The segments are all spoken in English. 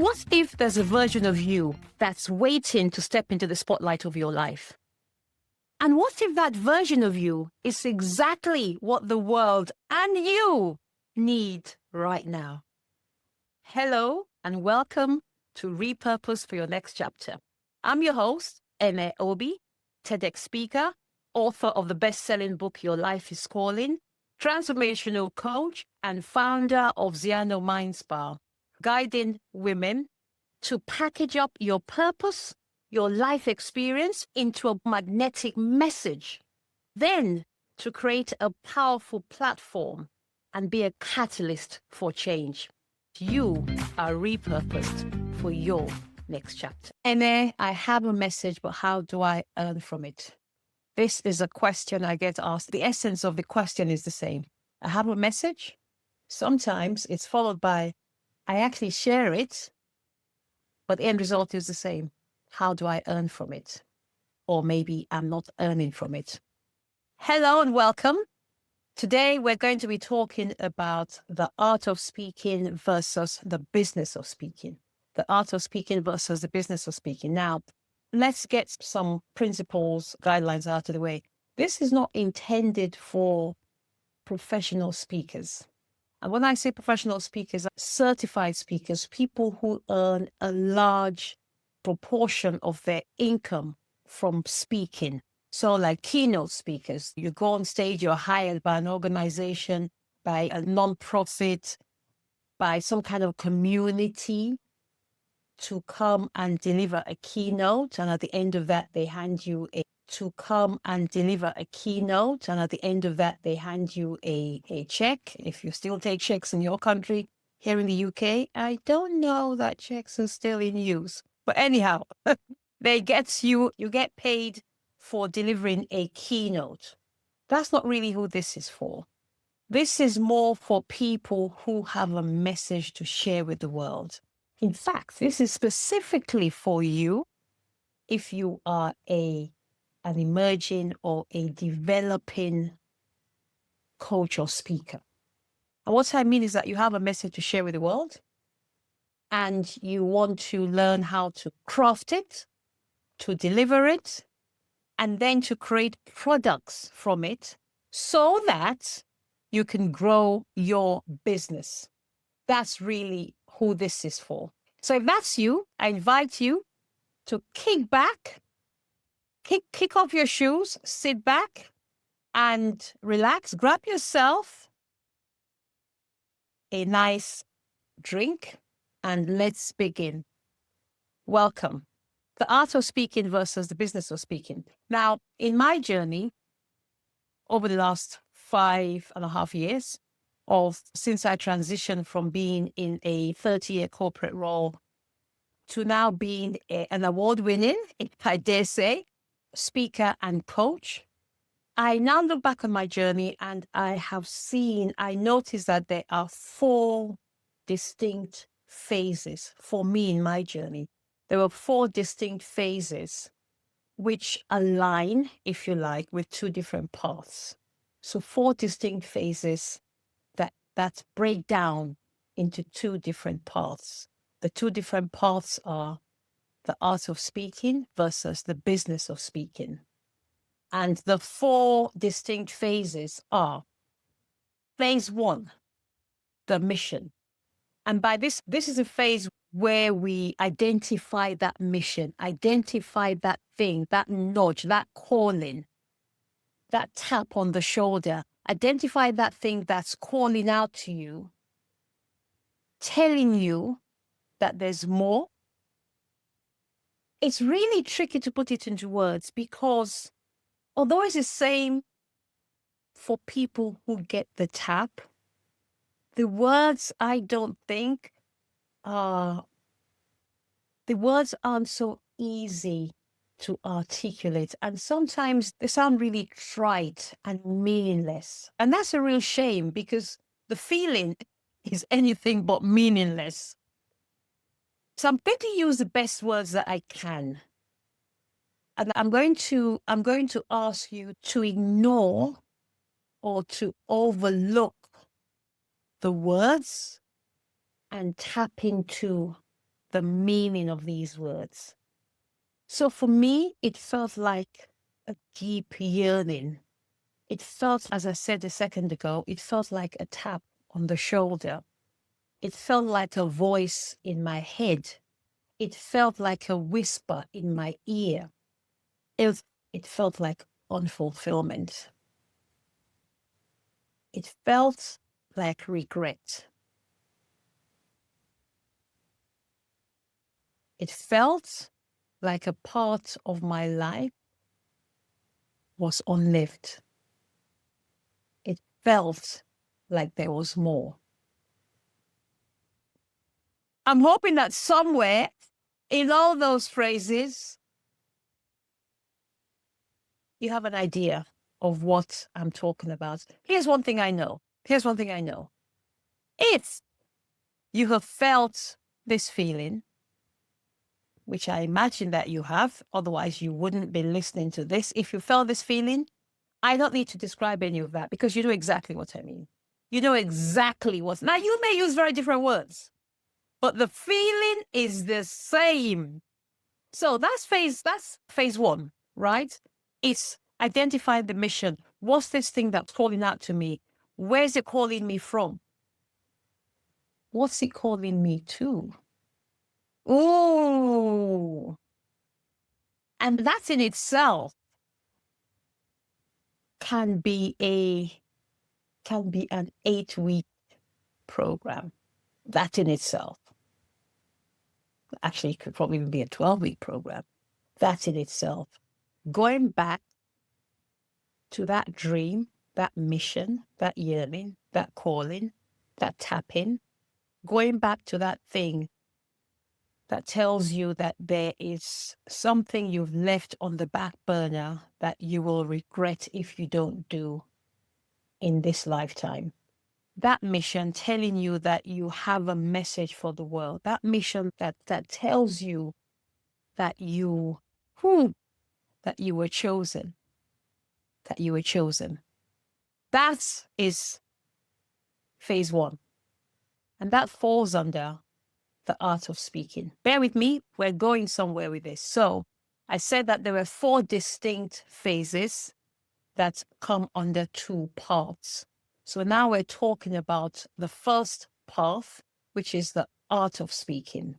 What if there's a version of you that's waiting to step into the spotlight of your life? And what if that version of you is exactly what the world and you need right now? Hello and welcome to Repurpose for Your Next Chapter. I'm your host, ene.obi, TEDx speaker, author of the best-selling book Your Life is Calling, transformational coach, and founder of Ziano Mind Spa, guiding women to package up your purpose, your life experience into a magnetic message, then to create a powerful platform and be a catalyst for change. You are repurposed for your next chapter. And I have a message, but how do I earn from it? This is a question I get asked. The essence of the question is the same. I have a message. Sometimes it's followed by, I actually share it, but the end result is the same. How do I earn from it? Or maybe I'm not earning from it. Hello and welcome. Today we're going to be talking about the art of speaking versus the business of speaking. The art of speaking versus the business of speaking. Now, let's get some principles, guidelines out of the way. This is not intended for professional speakers. And when I say professional speakers, certified speakers, people who earn a large proportion of their income from speaking. So like keynote speakers, you go on stage, you're hired by an organization, by a non-profit, by some kind of community to come and deliver a keynote. And at the end of that, they hand you a check. If you still take checks in your country, here in the UK, I don't know that checks are still in use. But anyhow, you get paid for delivering a keynote. That's not really who this is for. This is more for people who have a message to share with the world. In fact, this is specifically for you if you are an emerging or a developing coach or speaker. And what I mean is that you have a message to share with the world and you want to learn how to craft it, to deliver it, and then to create products from it so that you can grow your business. That's really who this is for. So if that's you, I invite you to kick back, kick off your shoes, sit back and relax. Grab yourself a nice drink and let's begin. Welcome. The art of speaking versus the business of speaking. Now, in my journey over the last 5.5 years, since I transitioned from being in a 30-year corporate role to now being an award-winning, if I dare say, speaker and coach, I now look back on my journey and I noticed that there are 4 distinct phases for me in my journey. There were 4 distinct phases which align, if you like, with 2 different paths. So 4 distinct phases that break down into 2 different paths. The 2 different paths are the art of speaking versus the business of speaking. And the 4 distinct phases are phase 1, the mission. And by this is a phase where we identify that mission, identify that thing, that nudge, that calling, that tap on the shoulder, identify that thing that's calling out to you, telling you that there's more. It's really tricky to put it into words because although it's the same for people who get the tap, the words aren't so easy to articulate. And sometimes they sound really trite and meaningless. And that's a real shame because the feeling is anything but meaningless. So I'm going to use the best words that I can. And I'm going to ask you to ignore or to overlook the words and tap into the meaning of these words. So for me, it felt like a deep yearning. It felt, as I said a second ago, it felt like a tap on the shoulder. It felt like a voice in my head. It felt like a whisper in my ear. It felt like unfulfillment. It felt like regret. It felt like a part of my life was unlived. It felt like there was more. I'm hoping that somewhere in all those phrases, you have an idea of what I'm talking about. Here's one thing I know. If you have felt this feeling, which I imagine that you have, otherwise you wouldn't be listening to this. If you felt this feeling, I don't need to describe any of that because you know exactly what I mean. You know exactly what. Now, you may use very different words, but the feeling is the same. So that's phase one, right? It's identify the mission. What's this thing that's calling out to me? Where's it calling me from? What's it calling me to? Ooh. And that in itself can be an 8-week program. That in itself. Actually, it could probably even be a 12-week program. That in itself. Going back to that dream, that mission, that yearning, that calling, that tapping, going back to that thing that tells you that there is something you've left on the back burner that you will regret if you don't do in this lifetime. That mission telling you that you have a message for the world. That mission that tells you that you were chosen. That you were chosen. That is phase one. And that falls under the art of speaking. Bear with me, we're going somewhere with this. So I said that there were 4 distinct phases that come under 2 parts. So now we're talking about the first path, which is the art of speaking.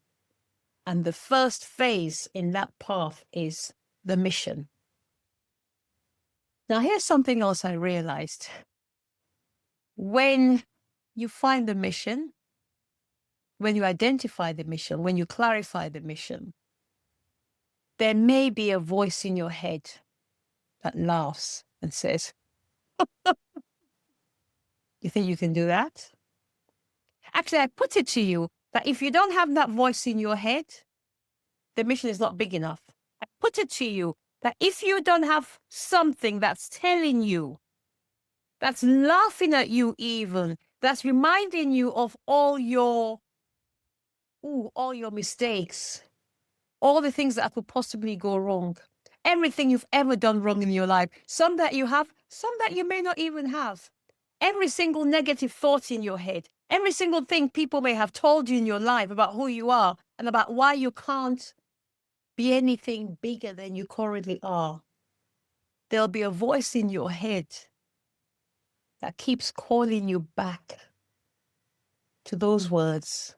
And the first phase in that path is the mission. Now, here's something else I realized. When you find the mission, when you identify the mission, when you clarify the mission, there may be a voice in your head that laughs and says, you think you can do that? Actually, I put it to you that if you don't have that voice in your head, the mission is not big enough. I put it to you that if you don't have something that's telling you, that's laughing at you even, that's reminding you of all your mistakes, all the things that could possibly go wrong, everything you've ever done wrong in your life, some that you have, some that you may not even have, every single negative thought in your head, every single thing people may have told you in your life about who you are and about why you can't be anything bigger than you currently are. There'll be a voice in your head that keeps calling you back to those words,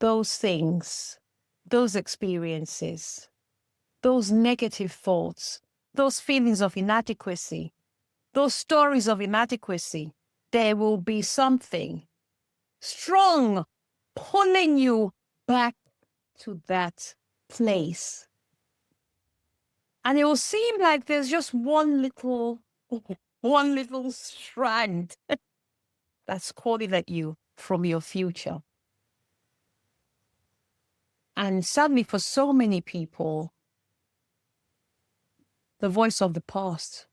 those things, those experiences, those negative thoughts, those feelings of inadequacy, those stories of inadequacy. There will be something strong pulling you back to that place. And it will seem like there's just one little strand that's calling at you from your future. And sadly, for so many people, the voice of the past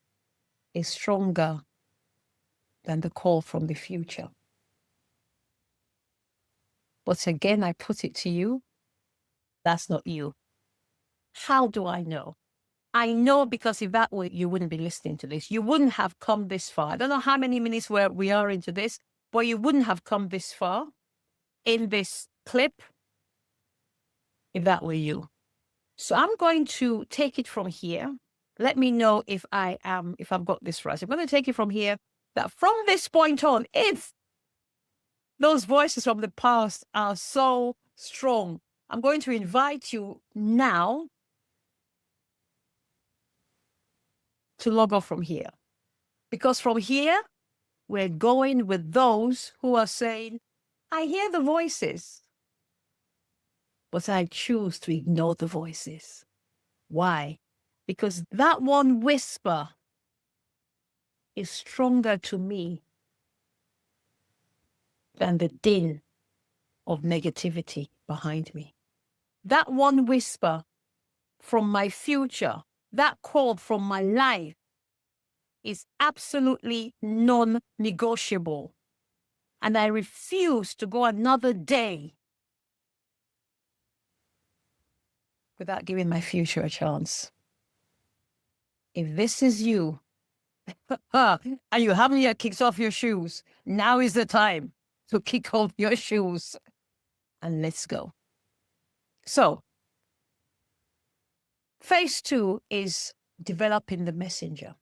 is stronger than the call from the future. But again, I put it to you, that's not you. How do I know? I know because if that were, you wouldn't be listening to this. You wouldn't have come this far. I don't know how many minutes we are into this, but you wouldn't have come this far in this clip if that were you. So I'm going to take it from here. Let me know if I've got this right. I'm going to take it from here, that from this point on, if those voices from the past are so strong, I'm going to invite you now to log off from here. Because from here, we're going with those who are saying, I hear the voices, but I choose to ignore the voices. Why? Because that one whisper is stronger to me than the din of negativity behind me. That one whisper from my future, that call from my life is absolutely non-negotiable. And I refuse to go another day without giving my future a chance. If this is you, and you haven't yet kicked off your shoes, now is the time to kick off your shoes and let's go. So, phase 2 is developing the messenger.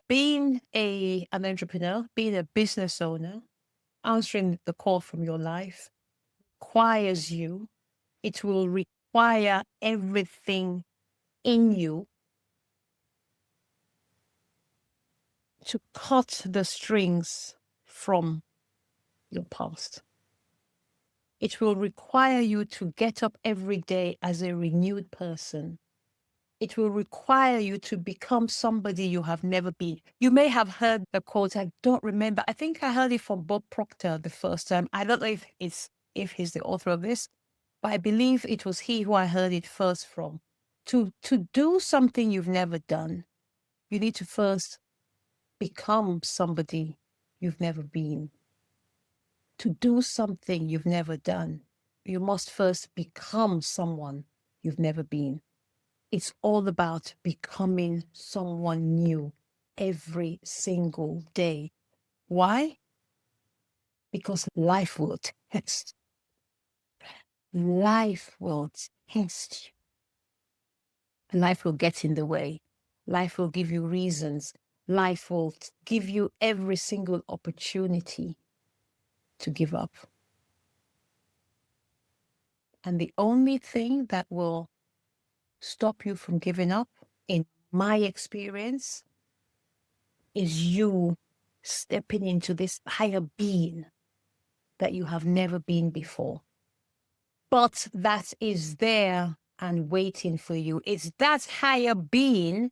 Being an entrepreneur, being a business owner, answering the call from your life requires you. It will require everything in you to cut the strings from your past. It will require you to get up every day as a renewed person. It will require you to become somebody you have never been. You may have heard the quote, I don't remember. I think I heard it from Bob Proctor the first time. I don't know if he's the author of this, but I believe it was he who I heard it first from. To do something you've never done, you need to first become somebody you've never been. To do something you've never done, you must first become someone you've never been. It's all about becoming someone new every single day. Why? Because life will test. Life will test you. Life will get in the way. Life will give you reasons. Life will give you every single opportunity to give up. And the only thing that will stop you from giving up, in my experience, is you stepping into this higher being that you have never been before. But that is there and waiting for you. It's that higher being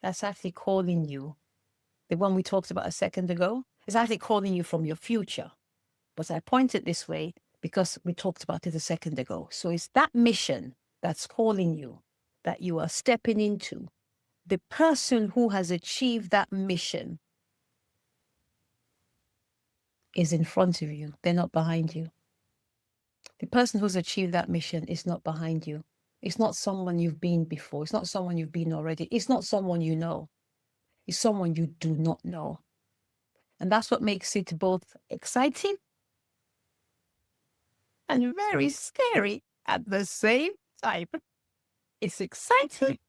that's actually calling you. The one we talked about a second ago is actually calling you from your future. But I point it this way because we talked about it a second ago. So it's that mission that's calling you, that you are stepping into. The person who has achieved that mission is in front of you. They're not behind you. The person who's achieved that mission is not behind you. It's not someone you've been before. It's not someone you've been already. It's not someone you know. It's someone you do not know. And that's what makes it both exciting and very scary at the same time. It's exciting,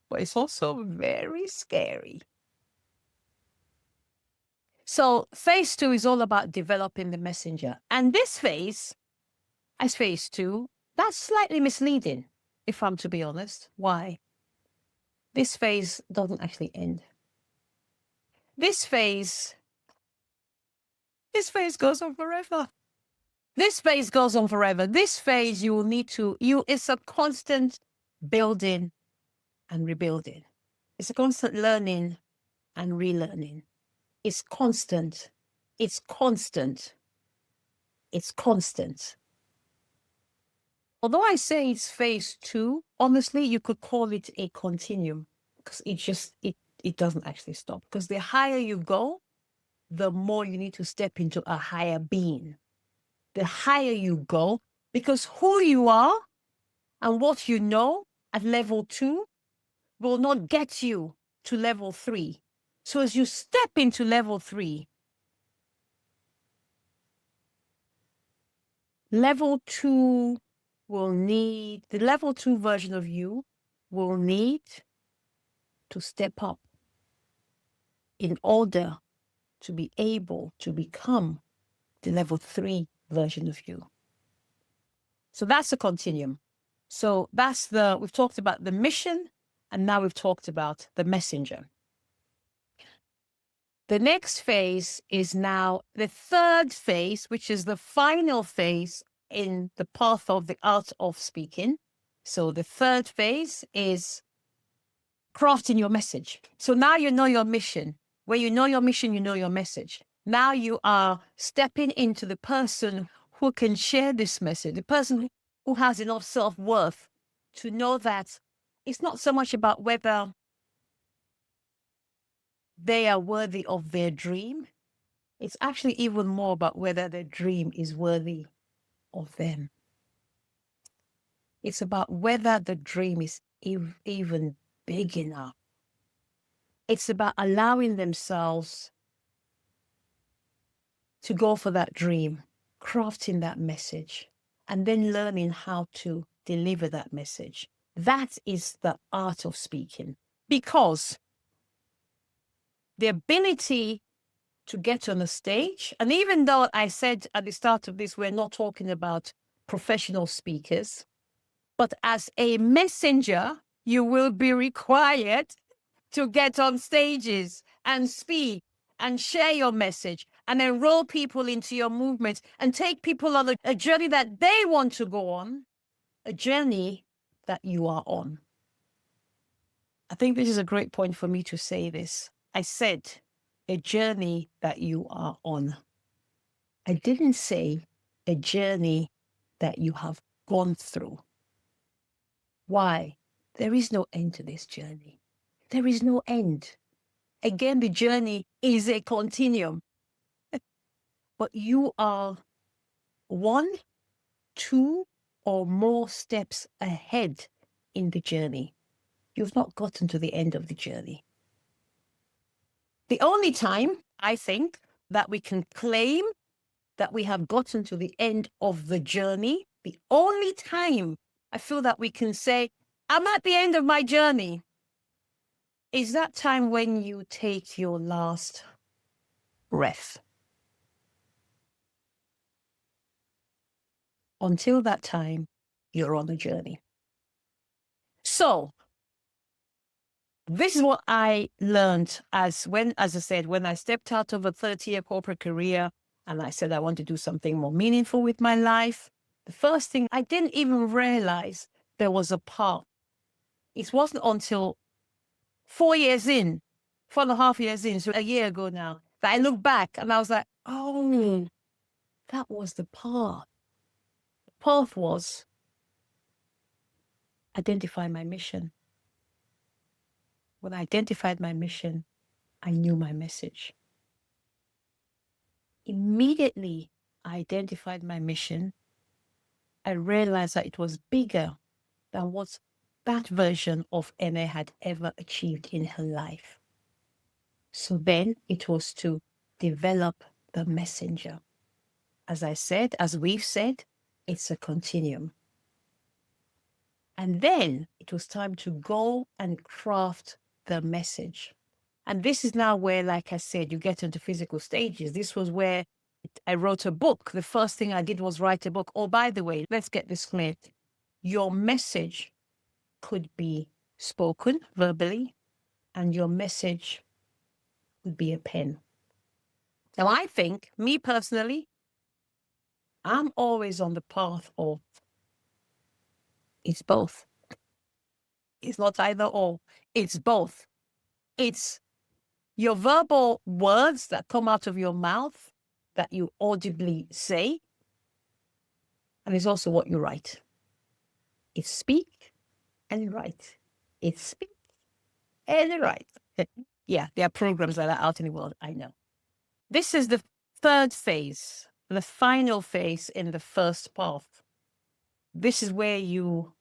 but it's also very scary. So phase 2 is all about developing the messenger. And this phase, as phase 2, that's slightly misleading, if I'm to be honest. Why? This phase doesn't actually end. This phase goes on forever. This phase goes on forever. This phase you will need to, it's a constant building and rebuilding. It's a constant learning and relearning. It's constant. It's constant. It's constant. Although I say it's phase 2, honestly, you could call it a continuum because it doesn't actually stop. Because the higher you go, the more you need to step into a higher being. The higher you go, because who you are and what you know at level 2 will not get you to level 3. So as you step into level 3, level 2 the level 2 version of you will need to step up in order to be able to become the level 3 version of you. So that's a continuum. So we've talked about the mission, and now we've talked about the messenger. The next phase is now the third phase, which is the final phase in the path of the art of speaking. So the third phase is crafting your message. So now you know your mission. When you know your mission, you know your message. Now you are stepping into the person who can share this message, the person who has enough self-worth to know that it's not so much about whether they are worthy of their dream. It's actually even more about whether their dream is worthy of them. It's about whether the dream is even big enough. It's about allowing themselves to go for that dream, crafting that message, and then learning how to deliver that message. That is the art of speaking. Because the ability to get on a stage, and even though I said at the start of this, we're not talking about professional speakers, but as a messenger, you will be required to get on stages and speak and share your message and enroll people into your movement and take people on a journey that they want to go on, a journey that you are on. I think this is a great point for me to say this. I said a journey that you are on. I didn't say a journey that you have gone through. Why? There is no end to this journey. There is no end. Again, the journey is a continuum. But you are 1, 2, or more steps ahead in the journey. You've not gotten to the end of the journey. The only time, I think, that we can claim that we have gotten to the end of the journey, the only time I feel that we can say, I'm at the end of my journey, is that time when you take your last breath. Until that time, you're on a journey. So this is what I learned as I said, when I stepped out of a 30-year corporate career and I said I want to do something more meaningful with my life. The first thing, I didn't even realize there was a path. It wasn't until 4.5 years in, so a year ago now, that I look back and I was like, oh, that was the path. The path was identify my mission. When I identified my mission, I knew my message. Immediately I identified my mission, I realized that it was bigger than what that version of Ene had ever achieved in her life. So then it was to develop the messenger. As I said, as we've said, it's a continuum. And then it was time to go and craft the message. And this is now where, like I said, you get into physical stages. This was where I wrote a book. The first thing I did was write a book. Oh, by the way, let's get this clear. Your message could be spoken verbally, and your message would be a pen. Now, I think, me personally, I'm always on the path of it's both. It's not either or. It's both. It's your verbal words that come out of your mouth that you audibly say, and it's also what you write. It's speak and write. It's speak and write. Yeah, there are programs like that out in the world, I know. This is the third phase, the final phase in the first path. This is where you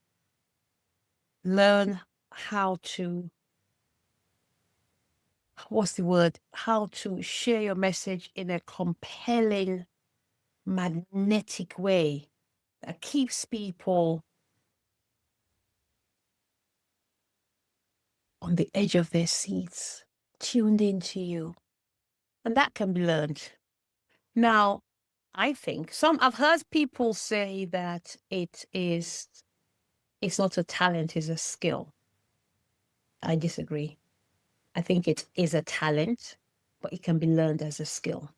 learn how to, how to share your message in a compelling, magnetic way that keeps people on the edge of their seats, tuned into you. And that can be learned. Now, I think I've heard people say that it's not a talent, it's a skill. I disagree. I think it is a talent, but it can be learned as a skill.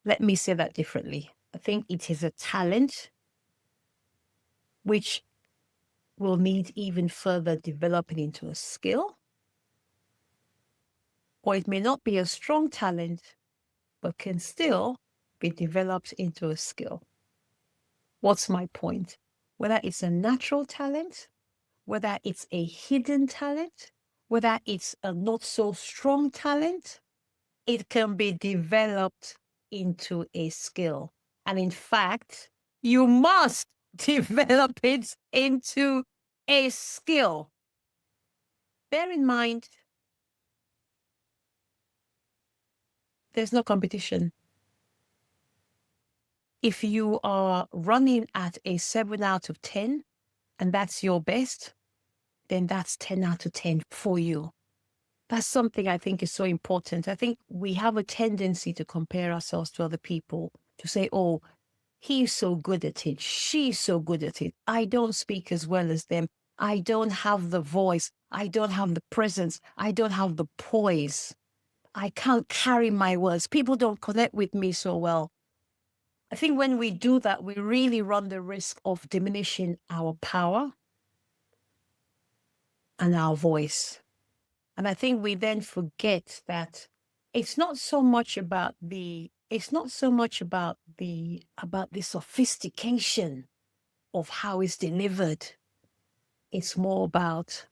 Let me say that differently. I think it is a talent which will need even further developing into a skill, or it may not be a strong talent, but can still be developed into a skill. What's my point? Whether it's a natural talent, whether it's a hidden talent, whether it's a not so strong talent, it can be developed into a skill. And in fact, you must develop it into a skill. Bear in mind, there's no competition. If you are running at a 7 out of 10, and that's your best, then that's 10 out of 10 for you. That's something I think is so important. I think we have a tendency to compare ourselves to other people, to say, oh, he's so good at it. She's so good at it. I don't speak as well as them. I don't have the voice. I don't have the presence. I don't have the poise. I can't carry my words. People don't connect with me so well. I think when we do that, we really run the risk of diminishing our power and our voice. And I think we then forget that it's not so much about the sophistication of how it's delivered. It's more about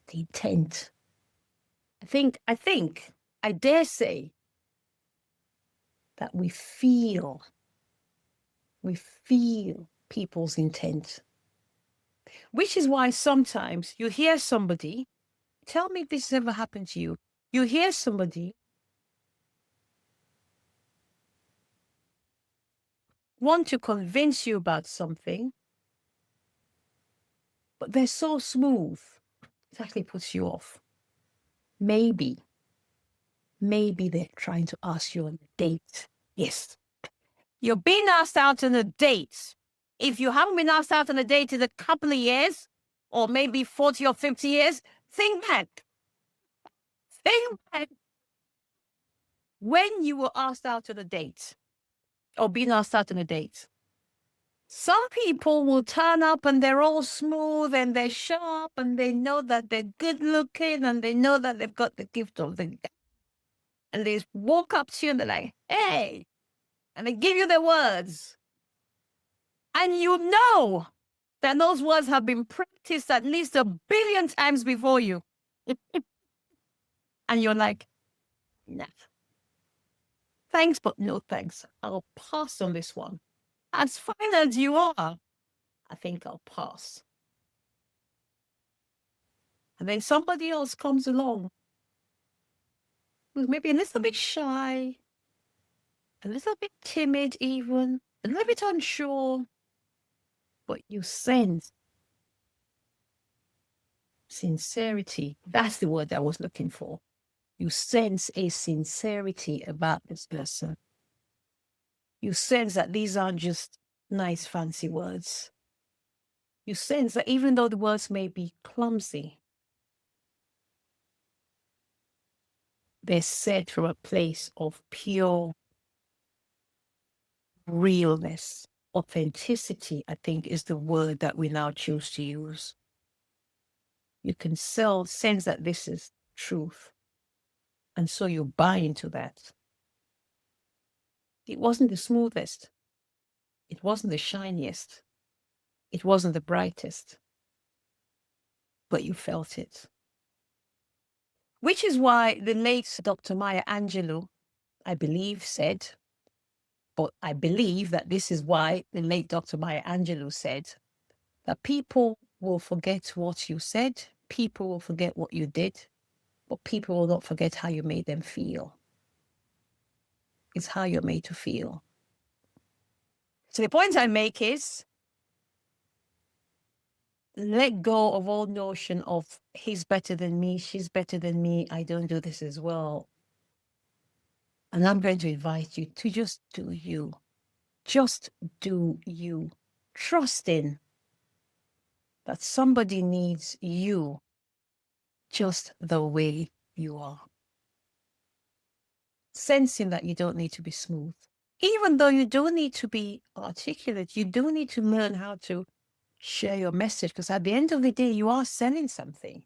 the intent. I dare say that we feel people's intent, which is why sometimes you hear somebody, tell me if this has ever happened to you. You hear somebody want to convince you about something, but they're so smooth, it actually puts you off. Maybe they're trying to ask you on a date. Yes. You're being asked out on a date. If you haven't been asked out on a date in a couple of years, or maybe 40 or 50 years, think back. Think back when you were asked out on a date or being asked out on a date. Some people will turn up and they're all smooth and they're sharp and they know that they're good looking and they know that they've got the gift of the gab. And they walk up to you and they're like, hey, and they give you their words. And you know that those words have been practiced at least 1 billion times before you. And you're like, nah, thanks, but no thanks. I'll pass on this one. As fine as you are, I think I'll pass. And then somebody else comes along who's maybe a little bit shy, a little bit timid even, a little bit unsure, but you sense sincerity. That's the word I was looking for. You sense a sincerity about this person. You sense that these aren't just nice, fancy words. You sense that even though the words may be clumsy, they're said from a place of pure realness. Authenticity, I think, is the word that we now choose to use. You can sense that this is truth. And so you buy into that. It wasn't the smoothest. It wasn't the shiniest. It wasn't the brightest. But you felt it. Which is why the late Dr. Maya Angelou, I believe, said, but I believe that this is why the late Dr. Maya Angelou said that people will forget what you said, people will forget what you did, but people will not forget how you made them feel. It's how you're made to feel. So the point I make is let go of all notion of he's better than me, she's better than me, I don't do this as well. And I'm going to invite you to just do you. Just do you. Trusting that somebody needs you just the way you are. Sensing that you don't need to be smooth. Even though you do need to be articulate, you do need to learn how to share your message, because at the end of the day, you are selling something.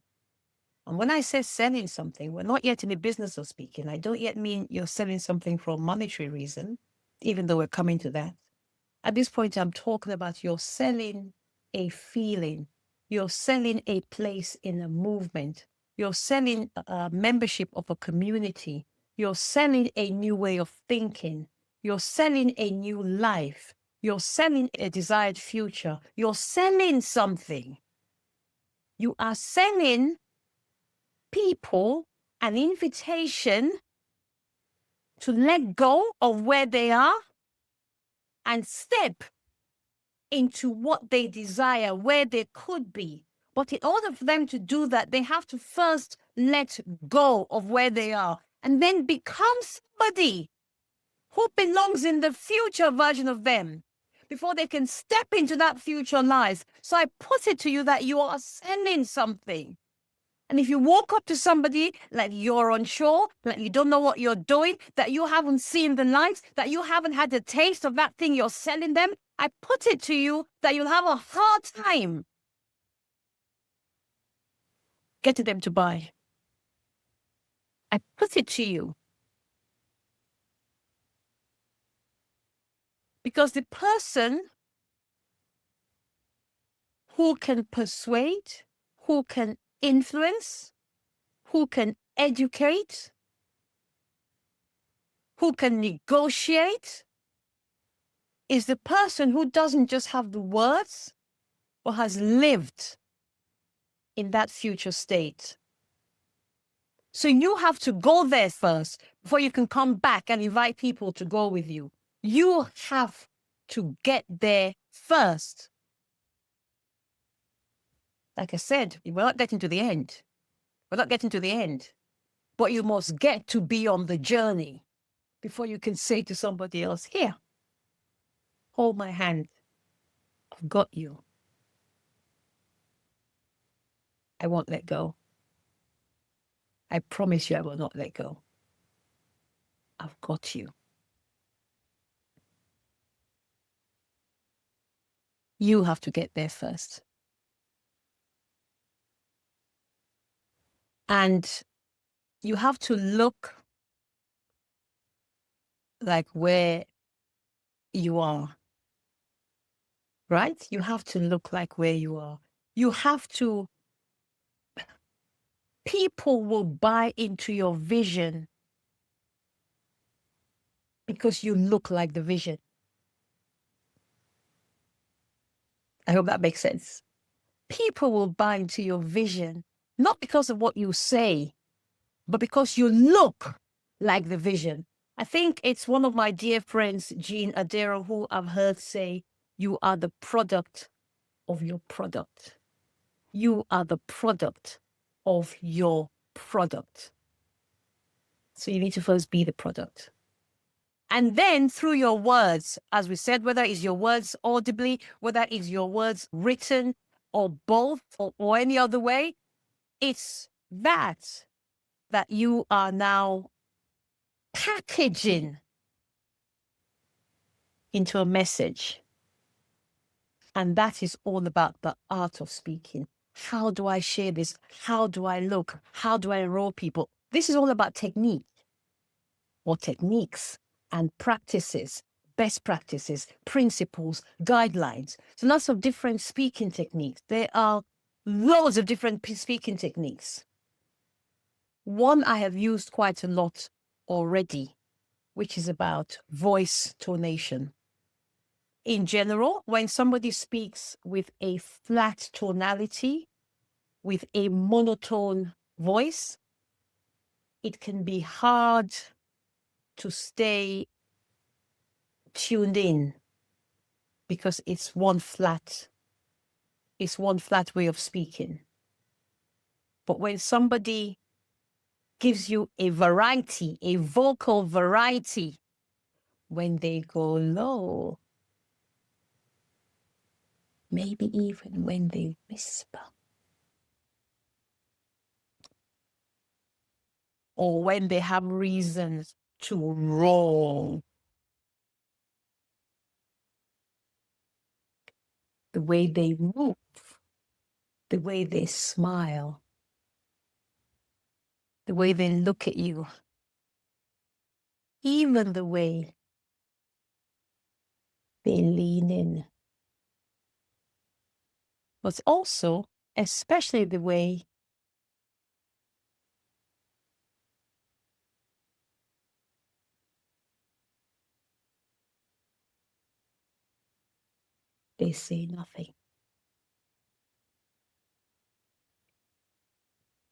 And when I say selling something, we're not yet in the business of speaking. I don't yet mean you're selling something for a monetary reason, even though we're coming to that. At this point, I'm talking about you're selling a feeling. You're selling a place in a movement. You're selling a membership of a community. You're selling a new way of thinking. You're selling a new life. You're selling a desired future. You're selling something. You are selling people an invitation to let go of where they are and step into what they desire, where they could be. But in order for them to do that, they have to first let go of where they are and then become somebody who belongs in the future version of them before they can step into that future life. So I put it to you that you are selling something. And if you walk up to somebody like you're unsure, like you don't know what you're doing, that you haven't seen the lights, that you haven't had a taste of that thing you're selling them, I put it to you that you'll have a hard time getting them to buy. I put it to you. Because the person who can persuade, who can influence, who can educate, who can negotiate, is the person who doesn't just have the words, but has lived in that future state. So you have to go there first before you can come back and invite people to go with you. You have to get there first. Like I said, we're not getting to the end. We're not getting to the end. But you must get to be on the journey before you can say to somebody else, here, hold my hand. I've got you. I won't let go. I promise you I will not let go. I've got you. You have to get there first. And you have to look like where you are, right? You have to look like where you are. You have to, people will buy into your vision because you look like the vision. I hope that makes sense. People will buy into your vision, not because of what you say, but because you look like the vision. I think it's one of my dear friends, Jean Adero, who I've heard say, you are the product of your product. You are the product of your product. So you need to first be the product. And then through your words, as we said, whether it's your words audibly, whether it's your words written, or both, or any other way, it's that you are now packaging into a message. And that is all about the art of speaking. How do I share this? How do I look? How do I enroll people? This is all about technique or techniques and practices, best practices, principles, guidelines. So lots of different speaking techniques. There are loads of different speaking techniques. One I have used quite a lot already, which is about voice tonation. In general, when somebody speaks with a flat tonality, with a monotone voice, it can be hard to stay tuned in because it's one flat way of speaking. But when somebody gives you a variety, a vocal variety, when they go low, maybe even when they whisper, or when they have reasons to roar, the way they move, the way they smile, the way they look at you, even the way they lean in, but also, especially the way they say nothing.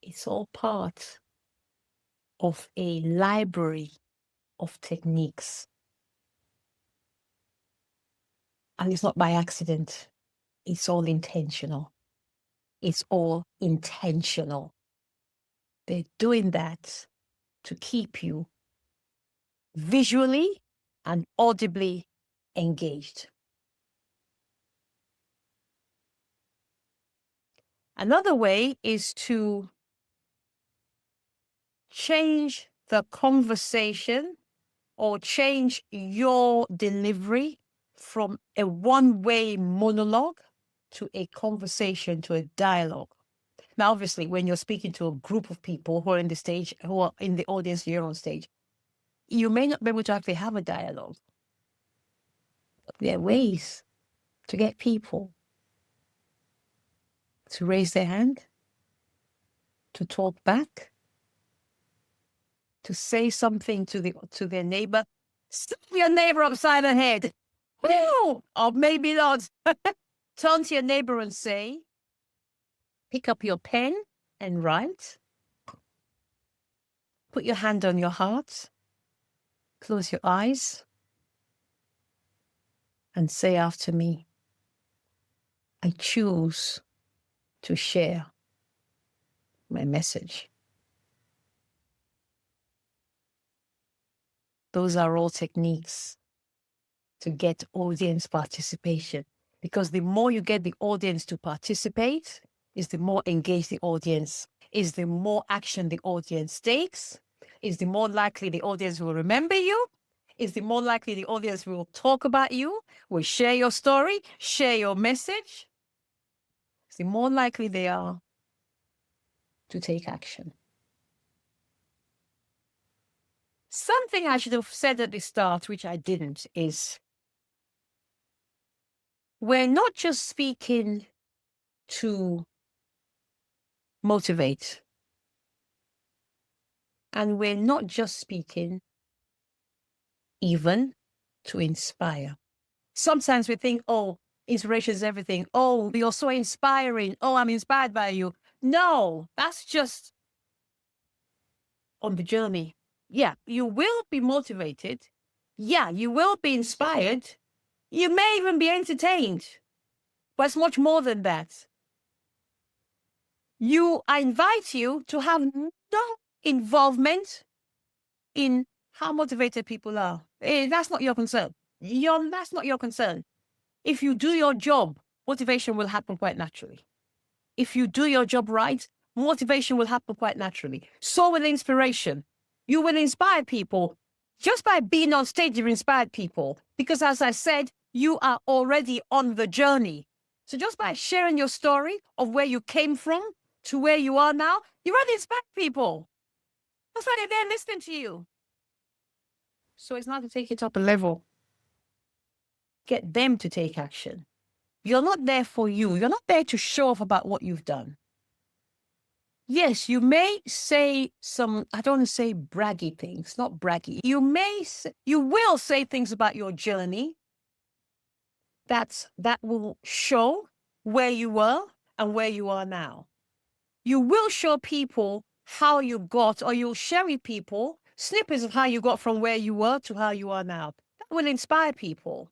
It's all part of a library of techniques. And it's not by accident. It's all intentional. It's all intentional. They're doing that to keep you visually and audibly engaged. Another way is to change the conversation or change your delivery from a one-way monologue to a conversation, to a dialogue. Now, obviously, when you're speaking to a group of people who are in the stage, who are in the audience, you're on stage, you may not be able to actually have a dialogue. There are ways to get people to raise their hand, to talk back, to say something to their neighbor. Slap your neighbor upside the head. Woo! Or maybe not. Turn to your neighbor and say, pick up your pen and write. Put your hand on your heart. Close your eyes and say after me, I choose to share my message. Those are all techniques to get audience participation, because the more you get the audience to participate, is the more engaged the audience is, the more action the audience takes, is the more likely the audience will remember you, is the more likely the audience will talk about you, will share your story, share your message. It's the more likely they are to take action. Something I should have said at the start, which I didn't, is we're not just speaking to motivate, and we're not just speaking even to inspire. Sometimes we think, oh, inspiration is everything. Oh, you're so inspiring. Oh, I'm inspired by you. No, that's just on the journey. Yeah, you will be motivated. Yeah, you will be inspired. You may even be entertained. But it's much more than that. I invite you to have no involvement in how motivated people are. That's not your concern. That's not your concern. If you do your job, motivation will happen quite naturally. If you do your job right, motivation will happen quite naturally. So will inspiration. You will inspire people. Just by being on stage, you've inspired people. Because as I said, you are already on the journey. So just by sharing your story of where you came from to where you are now, you already inspired people. That's why they're there listening to you. So it's not to take it up a level. Get them to take action. You're not there for you. You're not there to show off about what you've done. Yes, you may say some, I don't want to say braggy things, not braggy. You will say things about your journey that will show where you were and where you are now. You will show people how you got, or you'll share with people snippets of how you got from where you were to how you are now. That will inspire people.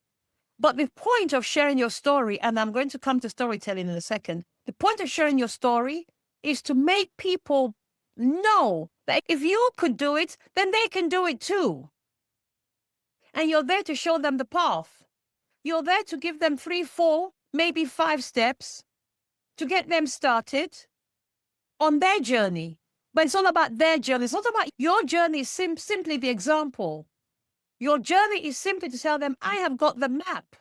But the point of sharing your story, and I'm going to come to storytelling in a second, the point of sharing your story is to make people know that if you could do it, then they can do it too. And you're there to show them the path. You're there to give them 3, 4, maybe 5 steps to get them started on their journey. But it's all about their journey. It's not about your journey. Is simply the example. Your journey is simply to tell them, I have got the map.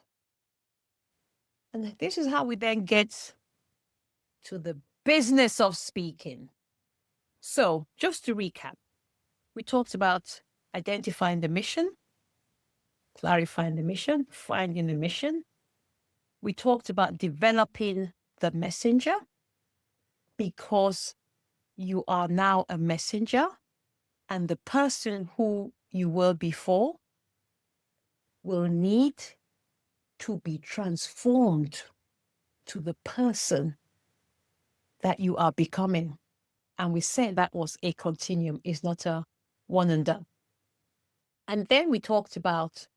And this is how we then get to the business of speaking. So just to recap, we talked about identifying the mission, clarifying the mission, finding the mission. We talked about developing the messenger because you are now a messenger, and the person who you were before will need to be transformed to the person that you are becoming. And we said that was a continuum, it's not a one and done. And then we talked about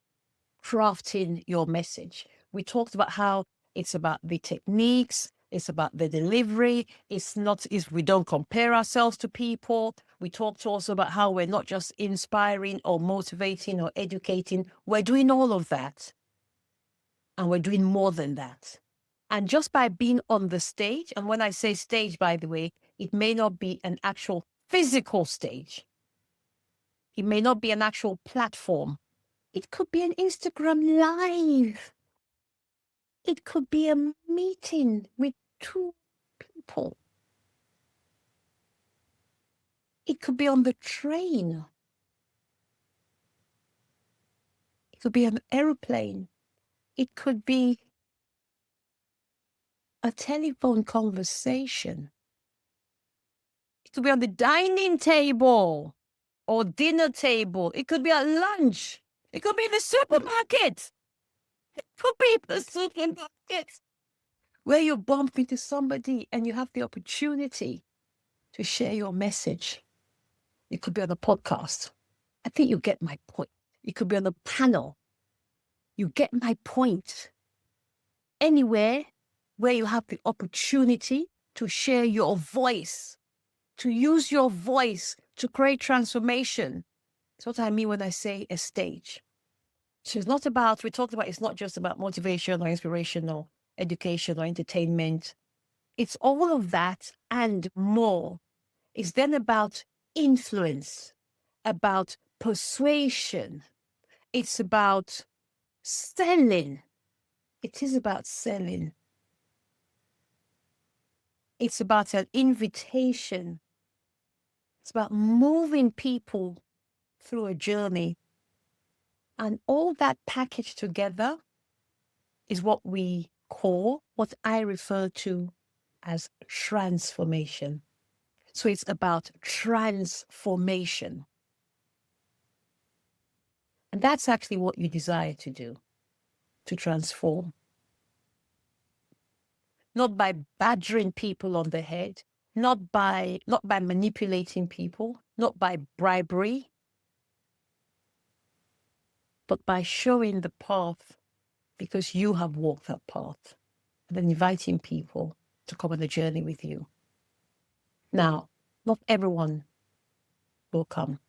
crafting your message. We talked about how it's about the techniques, it's about the delivery. It's not, if we don't compare ourselves to people. We talked also about how we're not just inspiring or motivating or educating. We're doing all of that. And we're doing more than that. And just by being on the stage, and when I say stage, by the way, it may not be an actual physical stage. It may not be an actual platform. It could be an Instagram live. It could be a meeting with 2 people. It could be on the train. It could be an airplane. It could be a telephone conversation. It could be on the dining table or dinner table. It could be at lunch. It could be in the supermarket. It could be in the supermarket where you bump into somebody and you have the opportunity to share your message. It could be on a podcast. I think you get my point. It could be on a panel. You get my point. Anywhere where you have the opportunity to share your voice, to use your voice to create transformation. That's what I mean when I say a stage. So it's not about, we talked about, it's not just about motivation or inspiration or education or entertainment. It's all of that and more. It's then about influence, about persuasion. It's about selling. It is about selling. It's about an invitation. It's about moving people through a journey. And all that packaged together is what we call, what I refer to as transformation. So it's about transformation. And that's actually what you desire to do, to transform. Not by badgering people on the head, not by manipulating people, not by bribery, but by showing the path because you have walked that path, and then inviting people to come on a journey with you. Now, not everyone will come.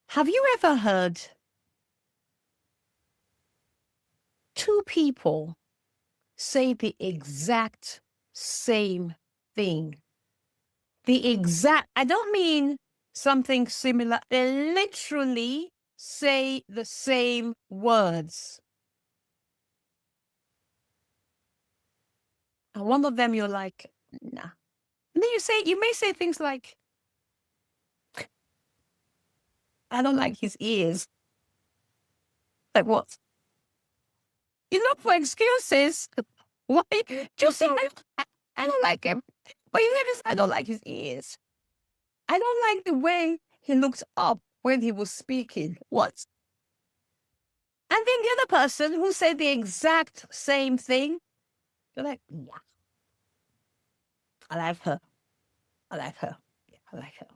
Have you ever heard 2 people say the exact same thing? I don't mean something similar. They literally say the same words. And one of them you're like, nah. And then you may say things like, I don't like his ears. Like what? You look for excuses. Why? Just say, I don't like him. But you never say, I don't like his ears. I don't like the way he looked up when he was speaking. What? And then the other person who said the exact same thing, you're like, yeah, I like her. I like her. Yeah, I like her.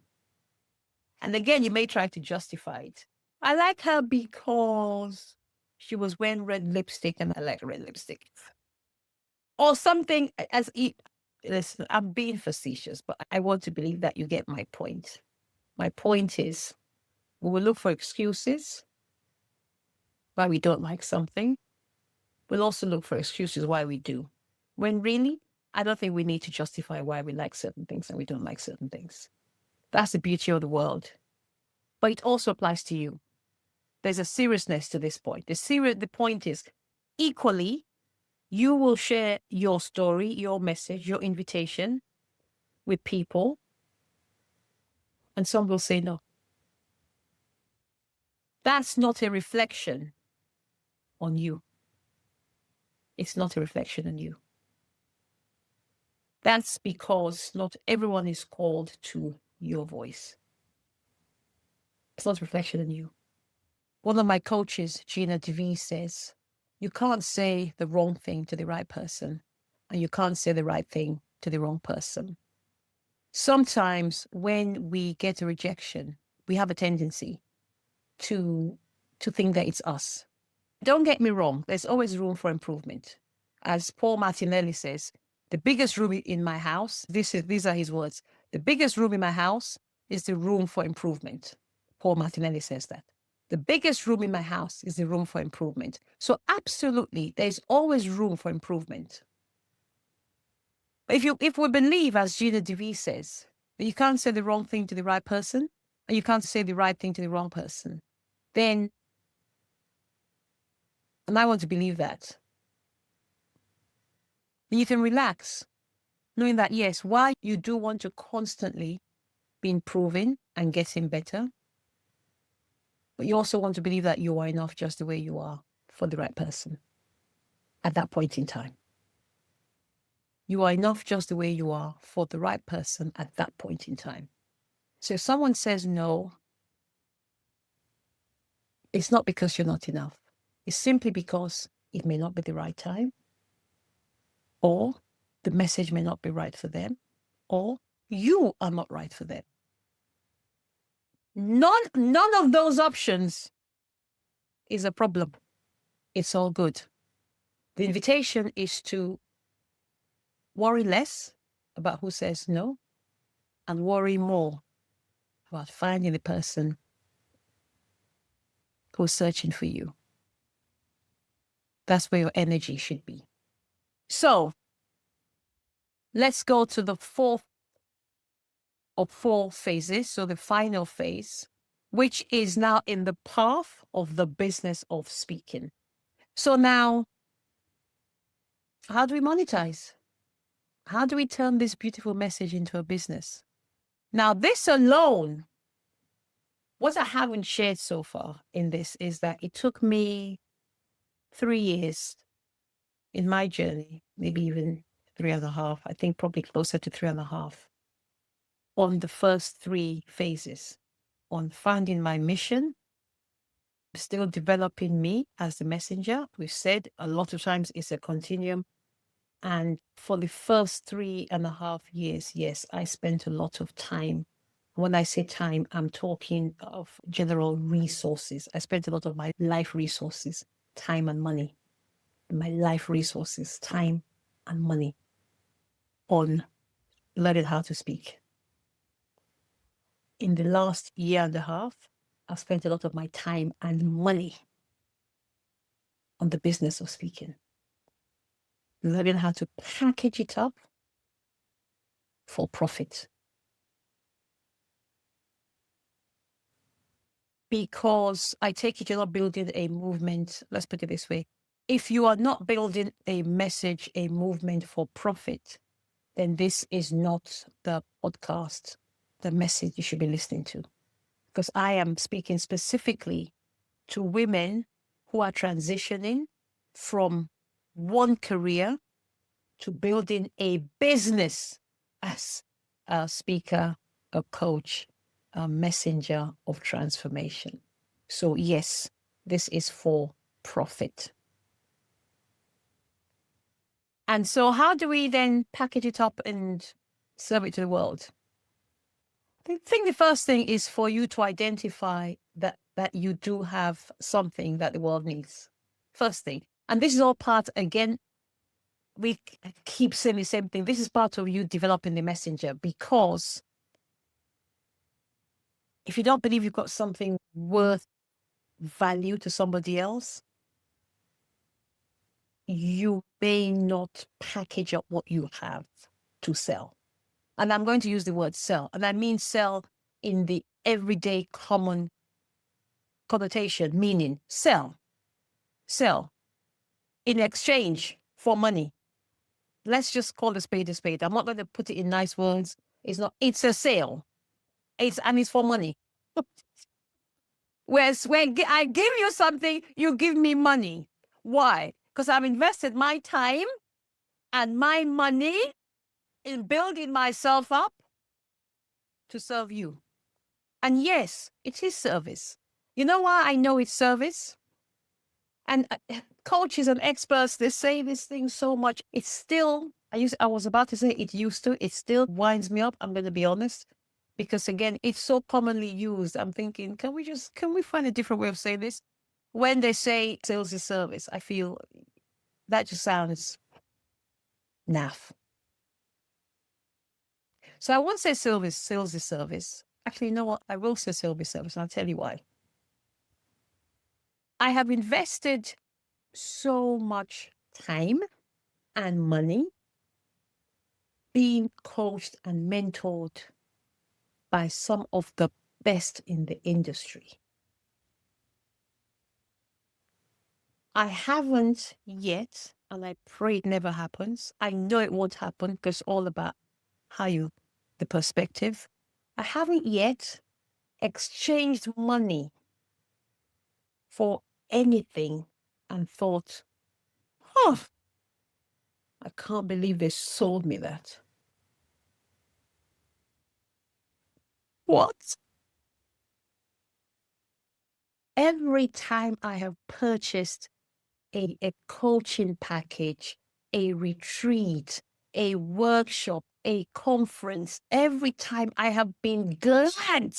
And again, you may try to justify it. I like her because She was wearing red lipstick, and I like red lipstick. Or something listen, I'm being facetious, but I want to believe that you get my point. My point is, we will look for excuses why we don't like something. We'll also look for excuses why we do. When really, I don't think we need to justify why we like certain things and we don't like certain things. That's the beauty of the world. But it also applies to you. There's a seriousness to this point. The point is, equally, you will share your story, your message, your invitation with people, and some will say no. That's not a reflection on you. It's not a reflection on you. That's because not everyone is called to your voice. It's not a reflection on you. One of my coaches, ene.obi, says, you can't say the wrong thing to the right person, and you can't say the right thing to the wrong person. Sometimes when we get a rejection, we have a tendency to think that it's us. Don't get me wrong, there's always room for improvement. As Paul Martinelli says, the biggest room in my house, these are his words, the biggest room in my house is the room for improvement. Paul Martinelli says that. The biggest room in my house is the room for improvement. So absolutely, there's always room for improvement. If we believe, as ene.obi says, that you can't say the wrong thing to the right person, and you can't say the right thing to the wrong person, then, and I want to believe that, then you can relax, knowing that, yes, while you do want to constantly be improving and getting better, but you also want to believe that you are enough just the way you are for the right person at that point in time. You are enough just the way you are for the right person at that point in time. So if someone says no, it's not because you're not enough. It's simply because it may not be the right time, or the message may not be right for them, or you are not right for them. None of those options is a problem. It's all good. The invitation is to worry less about who says no and worry more about finding the person who's searching for you. That's where your energy should be. So let's go to the fourth of four phases. So the final phase, which is now in the path of the business of speaking. So now, how do we monetize? How do we turn this beautiful message into a business? Now, this alone, what I haven't shared so far in this is that it took me 3 years in my journey, maybe even 3.5, I think probably closer to 3.5, on the first 3 phases, on finding my mission, still developing me as the messenger. We've said a lot of times it's a continuum. And for the first 3.5 years, yes, I spent a lot of time. When I say time, I'm talking of general resources. I spent a lot of my life resources, time and money, my life resources, time and money on learning how to speak. In the last 1.5 years, I've spent a lot of my time and money on the business of speaking, learning how to package it up for profit. Because I take it you're not building a movement. Let's put it this way. If you are not building a message, a movement for profit, then this is not the podcast, the message you should be listening to. Because I am speaking specifically to women who are transitioning from one career to building a business as a speaker, a coach, a messenger of transformation. So yes, this is for profit. And so how do we then package it up and serve it to the world? I think the first thing is for you to identify that you do have something that the world needs. First thing. And this is all part, again, we keep saying the same thing. This is part of you developing the messenger, because if you don't believe you've got something worth value to somebody else, you may not package up what you have to sell. And I'm going to use the word sell. And I mean sell in the everyday common connotation, meaning sell in exchange for money. Let's just call a spade a spade. I'm not going to put it in nice words. It's a sale. It's for money. Whereas when I give you something, you give me money. Why? Because I've invested my time and my money in building myself up to serve you. And yes, it is service. You know why I know it's service? And coaches and experts, they say this thing so much. It's still, I was about to say it still winds me up. I'm going to be honest. Because again, it's so commonly used. I'm thinking, can we find a different way of saying this? When they say sales is service, I feel that just sounds naff. So I won't say sales is service. Actually, you know what? I will say sales is service, and I'll tell you why. I have invested so much time and money being coached and mentored by some of the best in the industry. I haven't yet, and I pray it never happens. I know it won't happen because it's all about the perspective. I haven't yet exchanged money for anything and thought, oh, I can't believe they sold me that. What? Every time I have purchased a coaching package, a retreat, a workshop, a conference, every time I have been glad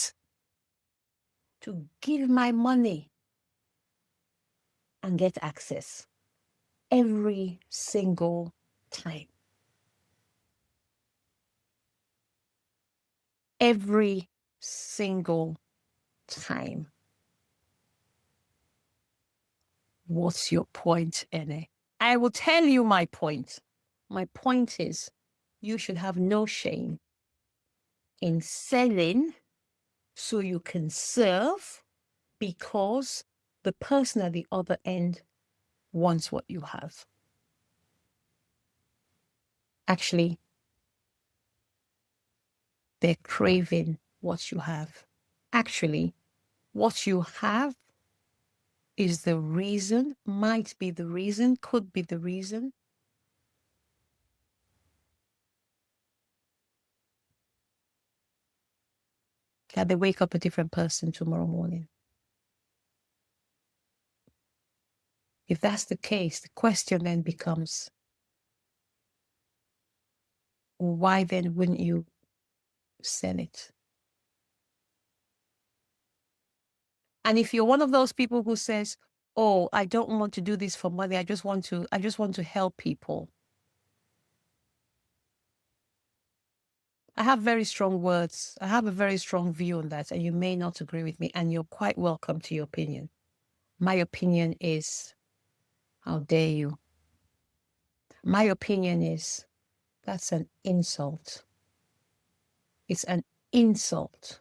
to give my money and get access. Every single time. Every single time. What's your point, Ene? I will tell you my point. My point is, you should have no shame in selling so you can serve, because the person at the other end wants what you have. Actually, they're craving what you have. Actually, what you have is the reason, might be the reason, could be the reason that they wake up a different person tomorrow morning. If that's the case, the question then becomes, why then wouldn't you sell it? And if you're one of those people who says, oh, I don't want to do this for money, I just want to help people. I have very strong words. I have a very strong view on that, and you may not agree with me, and you're quite welcome to your opinion. My opinion is, how dare you? My opinion is, that's an insult. It's an insult.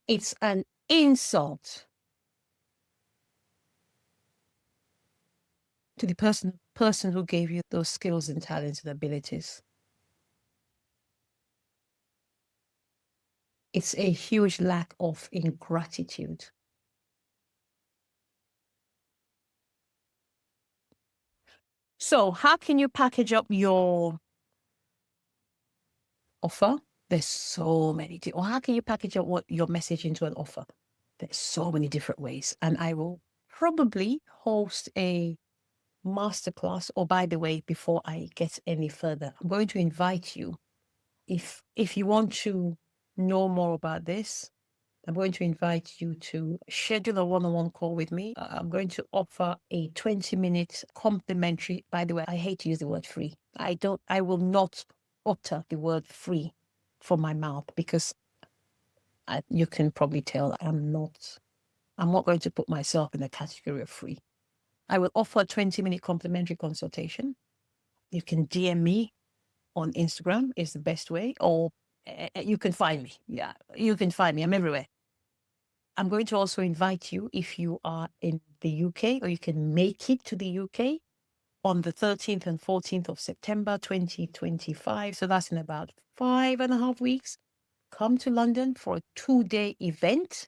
It's an insult to the person who gave you those skills and talents and abilities. It's a huge lack of ingratitude. So how can you package up your offer? There's so many. Or how can you package up your message into an offer? There's so many different ways. And I will probably host a masterclass. Or by the way, before I get any further, I'm going to invite you, if you want to know more about this, I'm going to invite you to schedule a one-on-one call with me. I'm going to offer a 20-minute complimentary. By the way, I hate to use the word free. I will not utter the word free from my mouth because you can probably tell I'm not going to put myself in the category of free. I will offer a 20-minute complimentary consultation. You can DM me on Instagram is the best way, or you can find me. Yeah, you can find me. I'm everywhere. I'm going to also invite you, if you are in the UK or you can make it to the UK, on the 13th and 14th of September 2025. So that's in about 5.5 weeks. Come to London for a 2-day event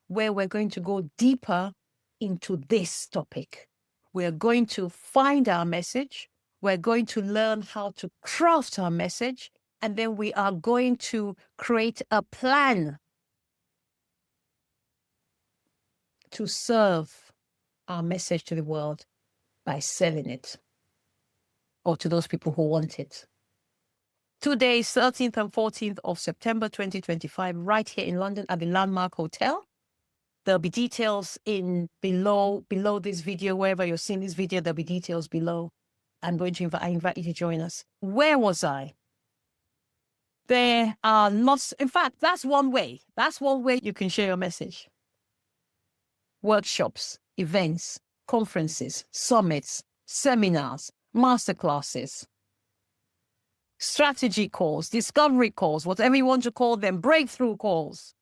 where we're going to go deeper into this topic. We're going to find our message. We're going to learn how to craft our message. And then we are going to create a plan to serve our message to the world by selling it, or to those people who want it. 2 days, 13th and 14th of September 2025, right here in London at the Landmark Hotel. There'll be details below this video. Wherever you're seeing this video, there'll be details below. I invite you to join us. Where was I? There are lots. In fact, that's one way. That's one way you can share your message. Workshops, events, conferences, summits, seminars, masterclasses, strategy calls, discovery calls, whatever you want to call them, breakthrough calls.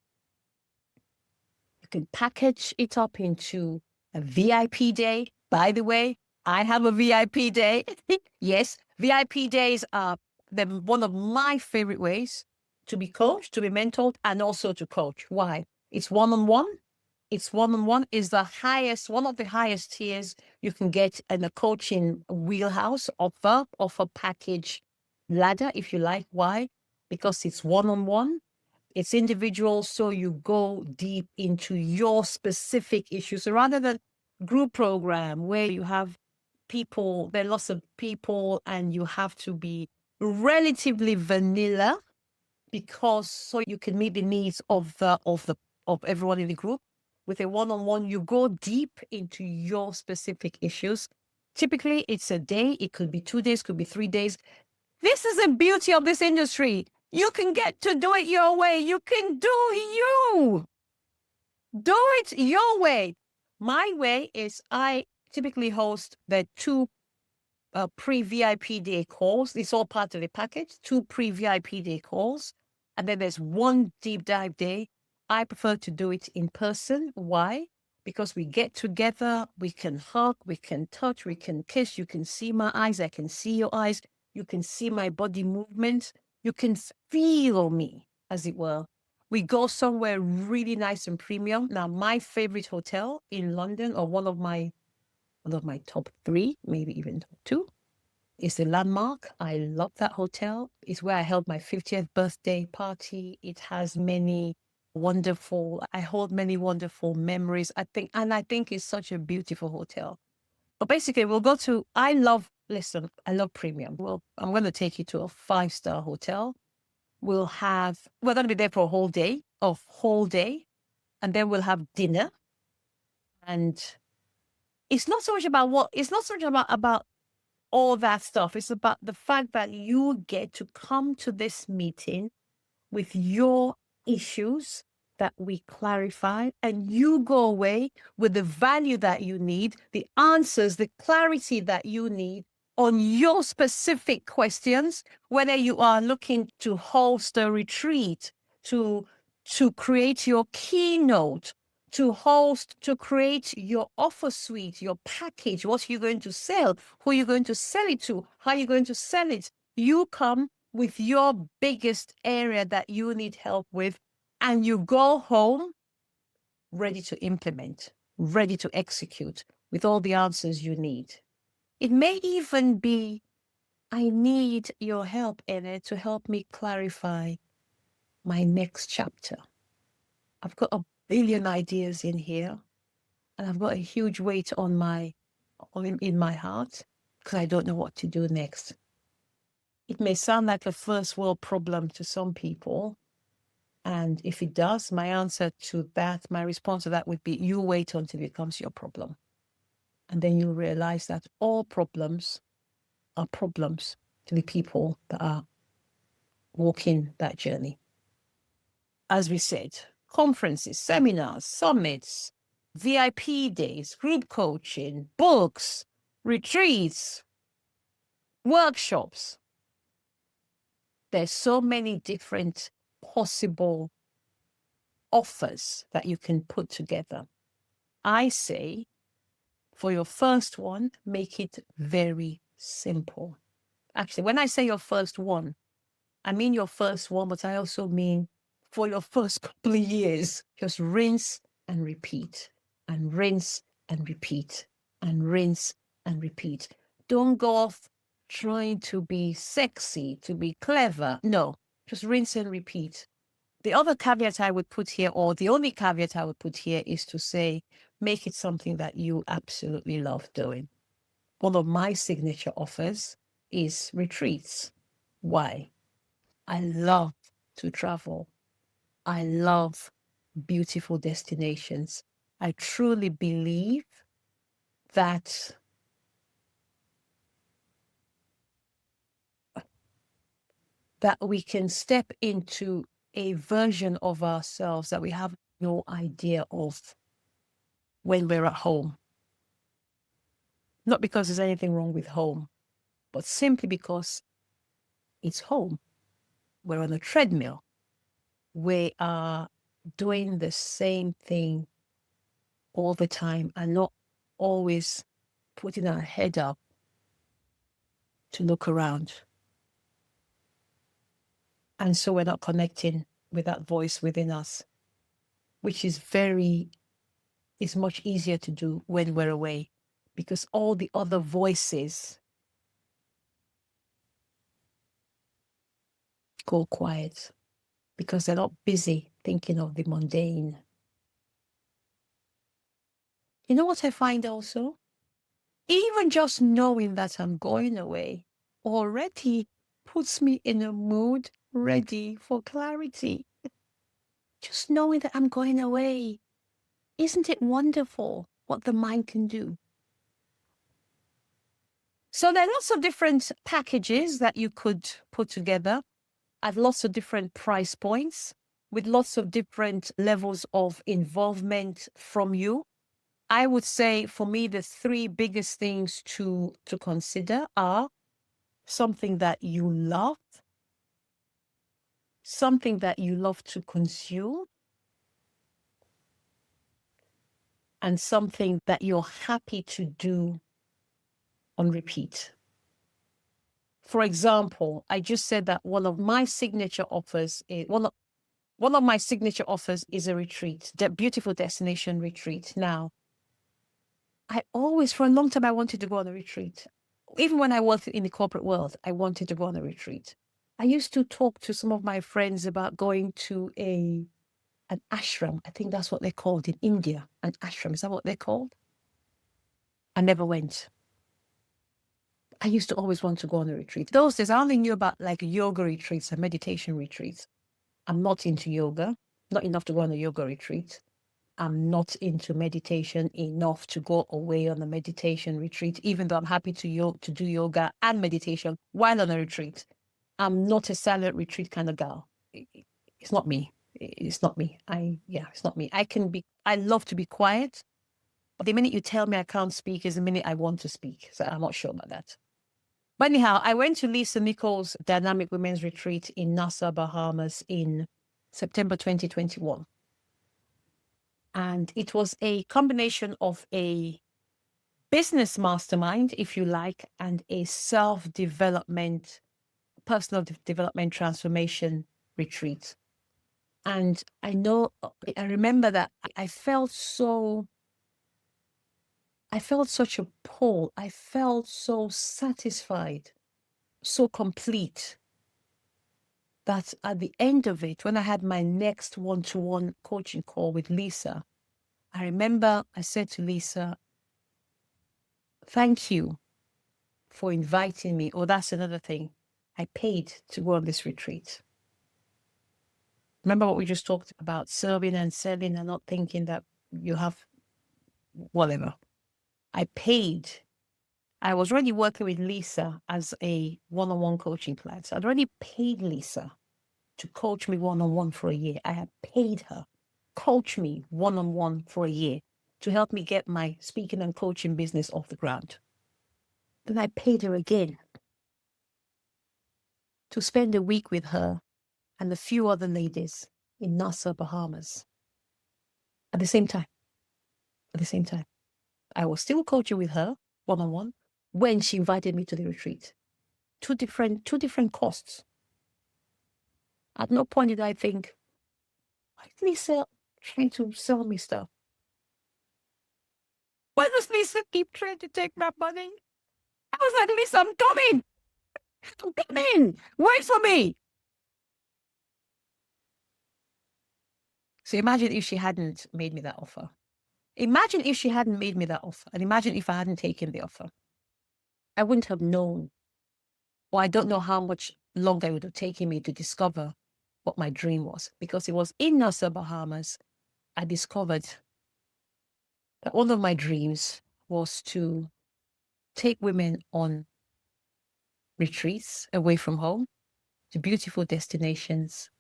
You can package it up into a VIP day. By the way, I have a VIP day. Yes, VIP days are one of my favorite ways to be coached, to be mentored, and also to coach. Why? It's one-on-one. It's one-on-one is one of the highest tiers you can get in a coaching wheelhouse offer package ladder, if you like. Why? Because it's one-on-one, it's individual, so you go deep into your specific issues. So rather than group program where you have people, there are lots of people, and you have to be relatively vanilla so you can meet the needs of everyone in the group. With a one-on-one, you go deep into your specific issues. Typically, it's a day. It could be 2 days, could be 3 days. This is the beauty of this industry. You can get to do it your way. You can do you. Do it your way. My way is I typically host the 2 pre-VIP day calls. It's all part of the package. 2 pre-VIP day calls. And then there's 1 deep dive day. I prefer to do it in person. Why? Because we get together, we can hug, we can touch, we can kiss. You can see my eyes. I can see your eyes. You can see my body movement. You can feel me, as it were. We go somewhere really nice and premium. Now, my favorite hotel in London, or one of my top 3, maybe even top 2, is the Landmark. I love that hotel. It's where I held my 50th birthday party. It has I hold many wonderful memories. I think it's such a beautiful hotel. But basically, I love premium. Well, I'm going to take you to a 5-star hotel. We're going to be there for a whole day, and then we'll have dinner. And it's not so much about all that stuff. It's about the fact that you get to come to this meeting with your issues that we clarify, and you go away with the value that you need, the answers, the clarity that you need on your specific questions, whether you are looking to host a retreat, to create your keynote, to create your offer suite, your package, what you're going to sell, who you're going to sell it to, how you're going to sell it. You come with your biggest area that you need help with, and you go home ready to implement, ready to execute with all the answers you need. It may even be, I need your help, Ene, to help me clarify my next chapter. I've got a billion ideas in here, and I've got a huge weight in my heart because I don't know what to do next. It may sound like a first world problem to some people, And if it does, my answer to that, my response to that would be, you wait until it becomes your problem. And then you'll realize that all problems are problems to the people that are walking that journey. As we said, conferences, seminars, summits, VIP days, group coaching, books, retreats, workshops. There's so many different possible offers that you can put together. I say, for your first one, make it very simple. Actually, when I say your first one, I mean your first one, but I also mean for your first couple of years, just rinse and repeat, and rinse and repeat, and rinse and repeat. Don't go off trying to be sexy, to be clever. No, just rinse and repeat. The other caveat I would put here, or the only caveat I would put here, is to say, make it something that you absolutely love doing. One of my signature offers is retreats. Why? I love to travel. I love beautiful destinations. I truly believe that we can step into a version of ourselves that we have no idea of when we're at home. Not because there's anything wrong with home, but simply because it's home. We're on a treadmill. We are doing the same thing all the time and not always putting our head up to look around. And so we're not connecting with that voice within us, which is much easier to do when we're away, because all the other voices go quiet because they're not busy thinking of the mundane. You know what I find also? Even just knowing that I'm going away already puts me in a mood ready for clarity. Just knowing that I'm going away. Isn't it wonderful what the mind can do? So there are lots of different packages that you could put together at lots of different price points with lots of different levels of involvement from you. I would say for me, the three biggest things to consider are something that you love, something that you love to consume, and something that you're happy to do on repeat. For example, I just said that one of my signature offers is a retreat, the beautiful destination retreat. Now, for a long time, I wanted to go on a retreat. Even when I worked in the corporate world, I wanted to go on a retreat. I used to talk to some of my friends about going to an ashram. I think that's what they're called in India. An ashram, is that what they're called? I never went. I used to always want to go on a retreat. Those days, I only knew about like yoga retreats and meditation retreats. I'm not into yoga, not enough to go on a yoga retreat. I'm not into meditation enough to go away on a meditation retreat, even though I'm happy to do yoga and meditation while on a retreat. I'm not a silent retreat kind of girl. It's not me. It's not me. It's not me. I love to be quiet, but the minute you tell me I can't speak is the minute I want to speak. So I'm not sure about that. But anyhow, I went to Lisa Nichols' Dynamic Women's Retreat in Nassau, Bahamas in September 2021. And it was a combination of a business mastermind, if you like, and a self-development, personal development transformation retreat. And I remember that I felt such a pull. I felt so satisfied, so complete, that at the end of it, when I had my next one-to-one coaching call with Lisa, I remember I said to Lisa, thank you for inviting me. Oh, that's another thing. I paid to go on this retreat. Remember what we just talked about, serving and selling and not thinking that you have whatever. I was already working with Lisa as a one-on-one coaching client. So I'd already paid Lisa to coach me one-on-one for a year. I had paid her, coach me one-on-one for a year to help me get my speaking and coaching business off the ground. Then I paid her again to spend a week with her and a few other ladies in Nassau, Bahamas. At the same time, I was still coaching with her one-on-one when she invited me to the retreat. Two different costs. At no point did I think, why is Lisa trying to sell me stuff? Why does Lisa keep trying to take my money? I was like, Lisa, I'm coming. I'm coming. Wait for me. So imagine if she hadn't made me that offer. Imagine if she hadn't made me that offer. And imagine if I hadn't taken the offer. I wouldn't have known. Or I don't know how much longer it would have taken me to discover what my dream was. Because it was in Nassau, Bahamas, I discovered that one of my dreams was to take women on retreats away from home to beautiful destinations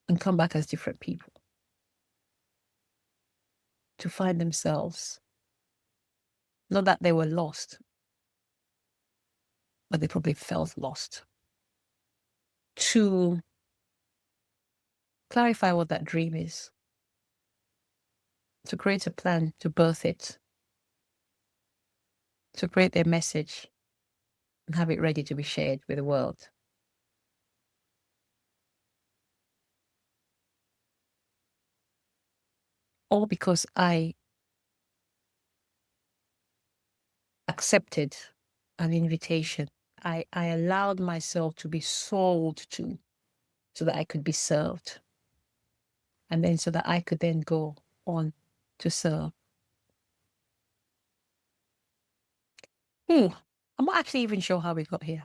and come back as different people, to find themselves, not that they were lost, but they probably felt lost. To clarify what that dream is, to create a plan to birth it, to create their message and have it ready to be shared with the world. All because I accepted an invitation. I allowed myself to be sold to so that I could be served. And then so that I could then go on to serve. I'm not actually even sure how we got here.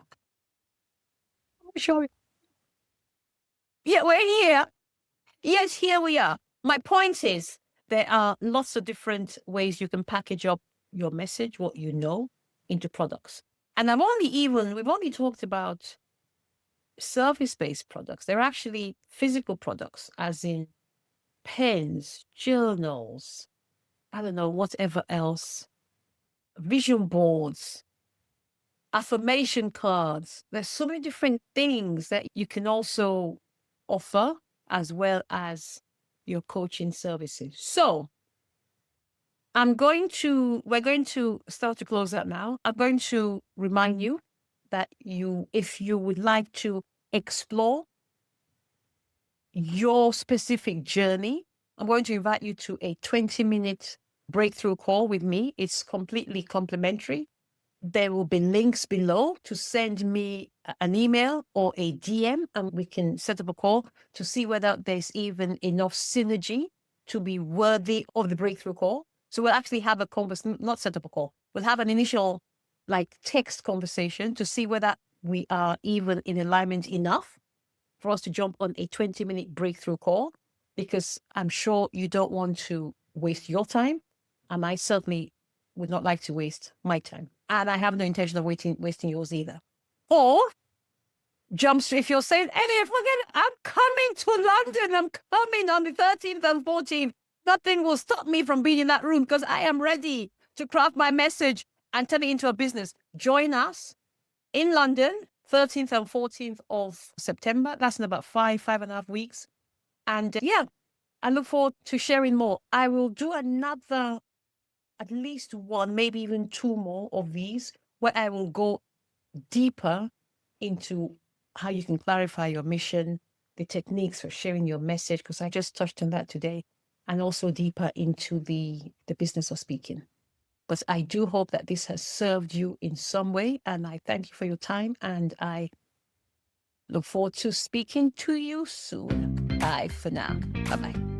I'm not sure. Yeah, we're here. Yes, here we are. My point is there are lots of different ways you can package up your message, what you know, into products. And we've only talked about service-based products. They're actually physical products, as in pens, journals, I don't know, whatever else, vision boards, affirmation cards. There's so many different things that you can also offer, as well as your coaching services. So we're going to start to close that now. I'm going to remind you that if you would like to explore your specific journey, I'm going to invite you to a 20-minute breakthrough call with me. It's completely complimentary. There will be links below to send me an email or a DM, and we can set up a call to see whether there's even enough synergy to be worthy of the breakthrough call. So we'll actually have a conversation, not set up a call. We'll have an initial text conversation to see whether we are even in alignment enough for us to jump on a 20-minute breakthrough call, because I'm sure you don't want to waste your time, and I certainly would not like to waste my time. And I have no intention of wasting yours either. Or jump straight, if you're saying, Eddie, forget it, I'm coming to London. I'm coming on the 13th and 14th. Nothing will stop me from being in that room because I am ready to craft my message and turn it into a business. Join us in London, 13th and 14th of September. That's in about 5.5 weeks. And I look forward to sharing more. I will do another, at least one, maybe even two more of these, where I will go deeper into how you can clarify your mission, the techniques for sharing your message, because I just touched on that today, and also deeper into the business of speaking. But I do hope that this has served you in some way, and I thank you for your time, and I look forward to speaking to you soon. Bye for now. Bye-bye.